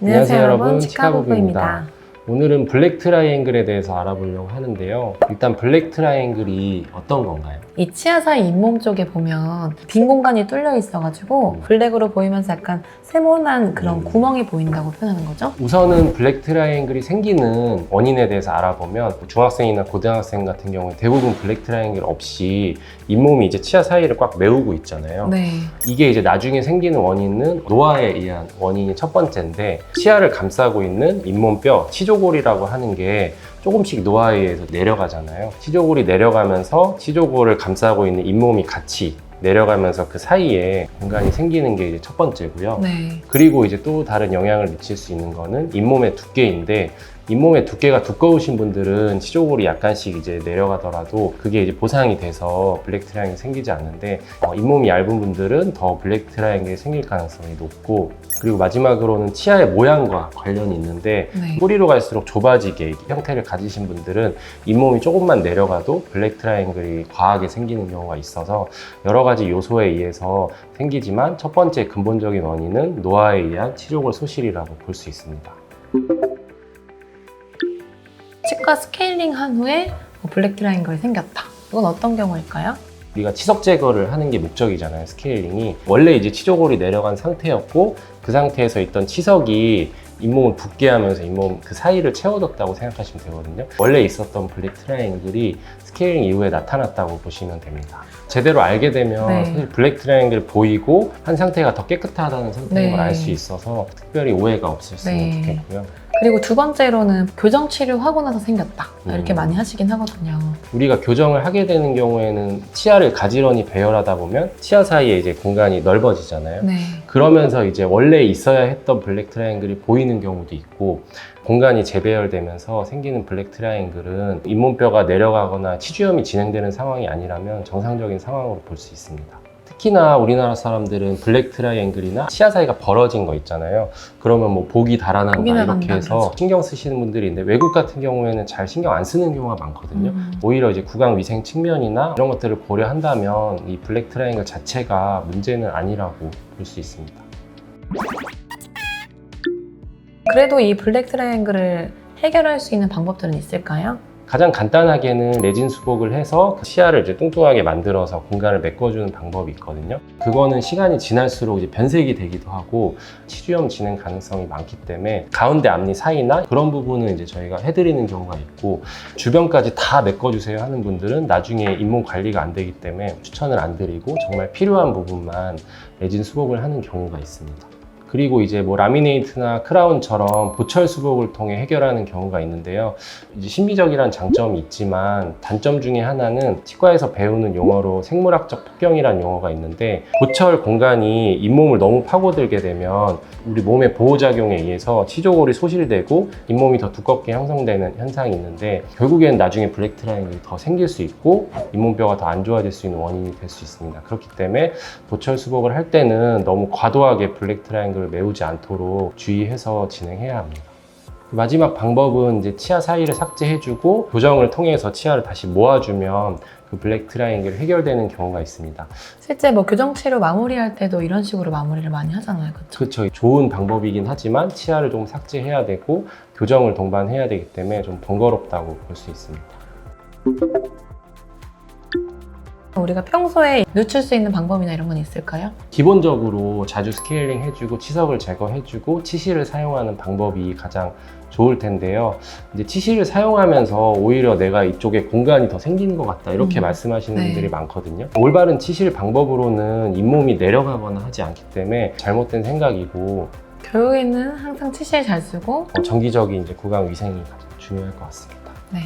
안녕하세요 여러분, 치카부부입니다. 오늘은 블랙 트라이앵글에 대해서 알아보려고 하는데요. 일단 블랙 트라이앵글이 어떤 건가요? 이 치아 사이 잇몸 쪽에 보면 빈 공간이 뚫려 있어가지고 블랙으로 보이면서 약간 세모난 그런 구멍이 보인다고 표현하는 거죠. 우선은 블랙 트라이앵글이 생기는 원인에 대해서 알아보면 중학생이나 고등학생 같은 경우에 대부분 블랙 트라이앵글 없이 잇몸이 이제 치아 사이를 꽉 메우고 있잖아요. 네. 이게 이제 나중에 생기는 원인은 노화에 의한 원인이 첫 번째인데, 치아를 감싸고 있는 잇몸뼈, 치조골이라고 하는 게 조금씩 노화에 의해서 내려가잖아요. 치조골이 내려가면서 치조골을 감싸고 있는 잇몸이 같이 내려가면서 그 사이에 공간이 생기는 게 이제 첫 번째고요. 네. 그리고 이제 또 다른 영향을 미칠 수 있는 거는 잇몸의 두께인데, 잇몸의 두께가 두꺼우신 분들은 치조골이 약간씩 이제 내려가더라도 그게 이제 보상이 돼서 블랙 트라이앵글이 생기지 않는데, 잇몸이 얇은 분들은 더 블랙 트라이앵글이 생길 가능성이 높고, 그리고 마지막으로는 치아의 모양과 관련이 있는데, 네. 뿌리로 갈수록 좁아지게 형태를 가지신 분들은 잇몸이 조금만 내려가도 블랙 트라이앵글이 과하게 생기는 경우가 있어서 여러 가지 요소에 의해서 생기지만, 첫 번째 근본적인 원인은 노화에 의한 치조골 소실이라고 볼 수 있습니다. 치과 스케일링 한 후에 블랙 트라이앵글이 생겼다. 이건 어떤 경우일까요? 우리가 치석 제거를 하는 게 목적이잖아요. 스케일링이 원래 이제 치조골이 내려간 상태였고, 그 상태에서 있던 치석이 잇몸을 붓게 하면서 잇몸 그 사이를 채워줬다고 생각하시면 되거든요. 원래 있었던 블랙 트라이앵글이 스케일링 이후에 나타났다고 보시면 됩니다. 제대로 알게 되면 네. 사실 블랙 트라이앵글 보이고 한 상태가 더 깨끗하다는 상태인 걸 알 수 있어서 특별히 오해가 없으셨으면 네. 좋겠고요. 그리고 두 번째로는 교정 치료하고 나서 생겼다. 이렇게 많이 하시긴 하거든요. 우리가 교정을 하게 되는 경우에는 치아를 가지런히 배열하다 보면 치아 사이에 이제 공간이 넓어지잖아요. 네. 그러면서 이제 원래 있어야 했던 블랙 트라이앵글이 보이는 경우도 있고, 공간이 재배열되면서 생기는 블랙 트라이앵글은 잇몸뼈가 내려가거나 치주염이 진행되는 상황이 아니라면 정상적인 상황으로 볼 수 있습니다. 특히나 우리나라 사람들은 블랙 트라이앵글이나 치아 사이가 벌어진 거 있잖아요. 그러면 뭐 복이 달아난다 이렇게 해서 그렇죠. 신경 쓰시는 분들이 있는데, 외국 같은 경우에는 잘 신경 안 쓰는 경우가 많거든요. 오히려 이제 구강 위생 측면이나 이런 것들을 고려한다면 이 블랙 트라이앵글 자체가 문제는 아니라고 볼 수 있습니다. 그래도 이 블랙 트라이앵글을 해결할 수 있는 방법들은 있을까요? 가장 간단하게는 레진 수복을 해서 치아를 이제 뚱뚱하게 만들어서 공간을 메꿔주는 방법이 있거든요. 그거는 시간이 지날수록 이제 변색이 되기도 하고 치주염 진행 가능성이 많기 때문에 가운데 앞니 사이나 그런 부분은 이제 저희가 해드리는 경우가 있고, 주변까지 다 메꿔주세요 하는 분들은 나중에 잇몸 관리가 안 되기 때문에 추천을 안 드리고 정말 필요한 부분만 레진 수복을 하는 경우가 있습니다. 그리고 이제 뭐 라미네이트나 크라운처럼 보철 수복을 통해 해결하는 경우가 있는데요. 이제 심미적이란 장점이 있지만 단점 중에 하나는 치과에서 배우는 용어로 생물학적 폭경이라는 용어가 있는데, 보철 공간이 잇몸을 너무 파고들게 되면 우리 몸의 보호작용에 의해서 치조골이 소실되고 잇몸이 더 두껍게 형성되는 현상이 있는데, 결국에는 나중에 블랙 트라이앵글이 더 생길 수 있고 잇몸뼈가 더 안 좋아질 수 있는 원인이 될 수 있습니다. 그렇기 때문에 보철 수복을 할 때는 너무 과도하게 블랙 트라이앵글을 메우지 않도록 주의해서 진행해야 합니다. 마지막 방법은 이제 치아 사이를 삭제해주고 교정을 통해서 치아를 다시 모아주면 그 블랙 트라이앵글이 해결되는 경우가 있습니다. 실제 뭐 교정 치료 마무리할 때도 이런 식으로 마무리를 많이 하잖아요. 그렇죠? 그렇죠. 좋은 방법이긴 하지만 치아를 좀 삭제해야 되고 교정을 동반해야 되기 때문에 좀 번거롭다고 볼 수 있습니다. 우리가 평소에 늦출 수 있는 방법이나 이런 건 있을까요? 기본적으로 자주 스케일링 해주고 치석을 제거해주고 치실을 사용하는 방법이 가장 좋을 텐데요. 이제 치실을 사용하면서 오히려 내가 이쪽에 공간이 더 생기는 것 같다 이렇게 말씀하시는 네. 분들이 많거든요. 올바른 치실 방법으로는 잇몸이 내려가거나 하지 않기 때문에 잘못된 생각이고, 결국에는 항상 치실 잘 쓰고 정기적인 이제 구강 위생이 가장 중요할 것 같습니다. 네.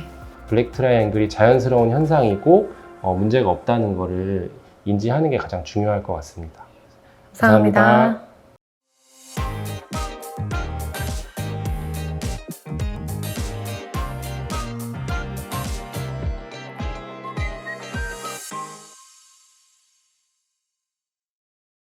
블랙 트라이앵글이 자연스러운 현상이고 문제가 없다는 것을 인지하는 게 가장 중요할 것 같습니다. 감사합니다.